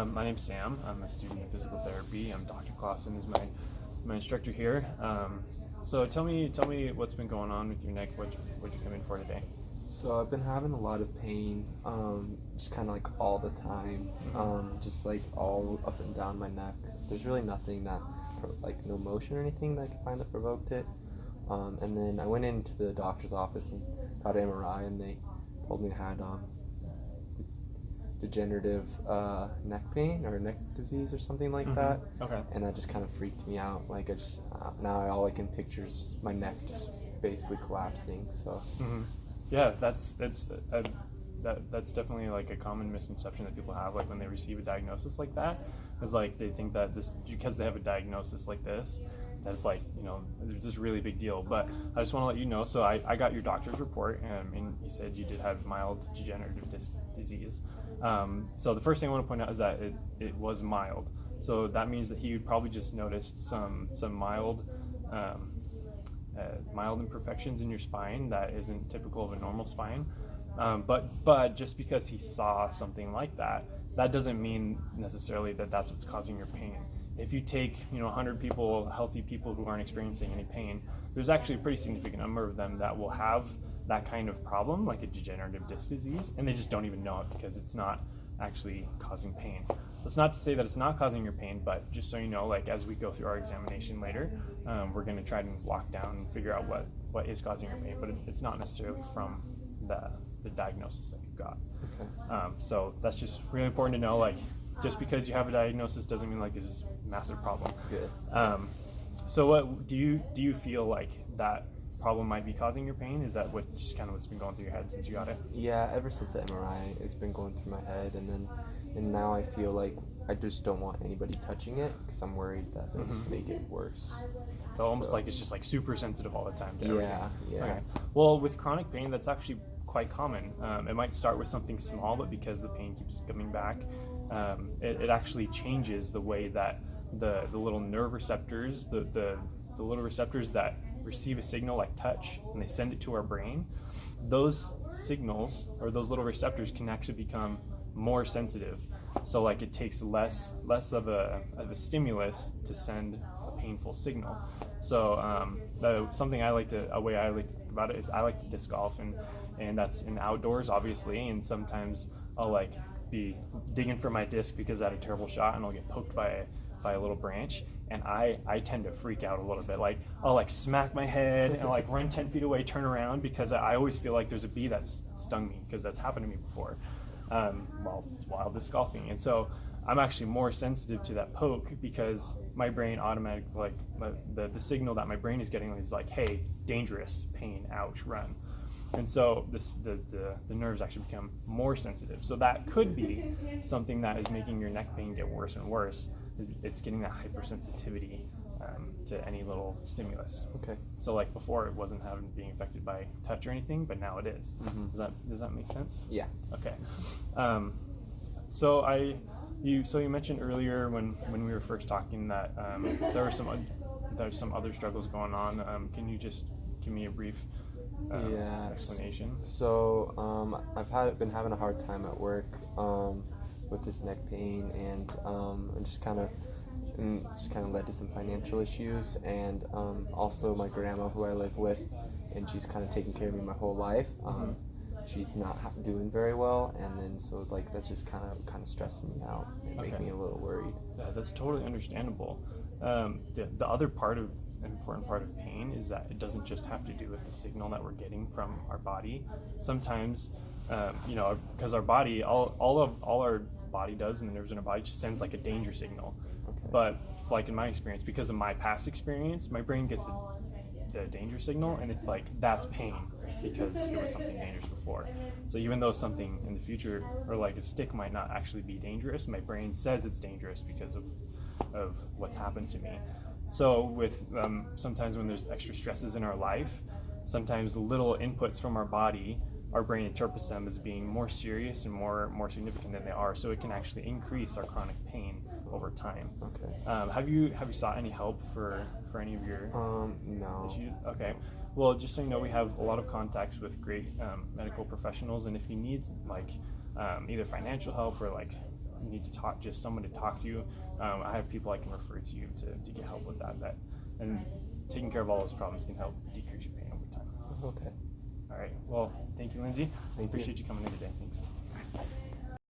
My name's Sam. I'm a student of physical therapy. Dr. Clausen is my instructor here. So tell me what's been going on with your neck. What'd you come in for today? So I've been having a lot of pain, just kind of like all the time, just like all up and down my neck. There's really nothing that, like no motion or anything that I could find that provoked it. And then I went into the doctor's office and got an MRI, and they told me I had degenerative neck pain or neck disease or something like that. Okay. And that just kind of freaked me out. Like I just now all I can picture is just my neck just basically collapsing. So. Yeah, that's definitely like a common misconception that people have, like when they receive a diagnosis like that, is like they think that this, because they have a diagnosis like this, that's like, there's this really big deal. But I just want to let you know, so I got your doctor's report, and he said you did have mild degenerative disc disease. So the first thing I want to point out is that it was mild. So that means that he probably just noticed some mild imperfections in your spine that isn't typical of a normal spine. But just because he saw something like that doesn't mean necessarily that that's what's causing your pain. If you take 100 people, healthy people who aren't experiencing any pain, there's actually a pretty significant number of them that will have that kind of problem, like a degenerative disc disease, and they just don't even know it because it's not actually causing pain. That's not to say that it's not causing your pain, but just so you know, like as we go through our examination later, we're going to try to walk down and figure out what is causing your pain, but it's not necessarily from the diagnosis that you've got. Okay. So that's just really important to know, like just because you have a diagnosis doesn't mean like there's this massive problem. Good. So what do you feel like that problem might be causing your pain? Is that what's been going through your head since you got it? Yeah, ever since the MRI, it's been going through my head, and now I feel like I just don't want anybody touching it because I'm worried that they'll just make it worse. So almost like it's just like super sensitive all the time to everything. Yeah. Okay. Well, with chronic pain, that's actually quite common. It might start with something small, but because the pain keeps coming back, it actually changes the way that the little nerve receptors, the little receptors that receive a signal like touch and they send it to our brain, those signals or those little receptors can actually become more sensitive. So like it takes less of a stimulus to send a painful signal. So a way I like to think about it is I like to disc golf, and that's in outdoors obviously, and sometimes I'll like be digging for my disc because I had a terrible shot and I'll get poked by a little branch, and I tend to freak out a little bit. Like I'll like smack my head and like run 10 feet away, turn around, because I always feel like there's a bee that's stung me, because that's happened to me before while disc golfing. And so I'm actually more sensitive to that poke because my brain automatically, like the signal that my brain is getting is like, hey, dangerous, pain, ouch, run. And so the nerves actually become more sensitive. So that could be something that is making your neck pain get worse and worse. It's getting that hypersensitivity to any little stimulus. Okay. So like before, it wasn't being affected by touch or anything, but now it is. Does that make sense? Yeah. Okay. So you mentioned earlier when we were first talking that there's some other struggles going on. Can you just give me a brief explanation? So I've been having a hard time at work with this neck pain, and just kind of led to some financial issues, and also my grandma, who I live with, and she's kind of taken care of me my whole life. She's not doing very well, and then so like that's just kind of stressing me out and making me a little worried. Yeah, that's totally understandable. The other important part of pain is that it doesn't just have to do with the signal that we're getting from our body. Sometimes, because our body, all our body does, and the nerves in our body just sends like a danger signal. Okay. But like in my experience, because of my past experience, my brain gets the danger signal, and it's like that's pain because it was something dangerous before. So even though something in the future, or like a stick, might not actually be dangerous, my brain says it's dangerous because of what's happened to me. So with sometimes when there's extra stresses in our life, sometimes little inputs from our body, our brain interprets them as being more serious and more significant than they are. So it can actually increase our chronic pain over time. Okay. Have you sought any help for any of your no issues? Okay. Well, just so you know, we have a lot of contacts with great medical professionals, and if you need like either financial help or like you need to talk, just someone to talk to, I have people I can refer to you to get help with that. And taking care of all those problems can help decrease your pain over time. Okay. All right. Well, thank you, Lindsay. Thank you. Appreciate you coming in today. Thanks.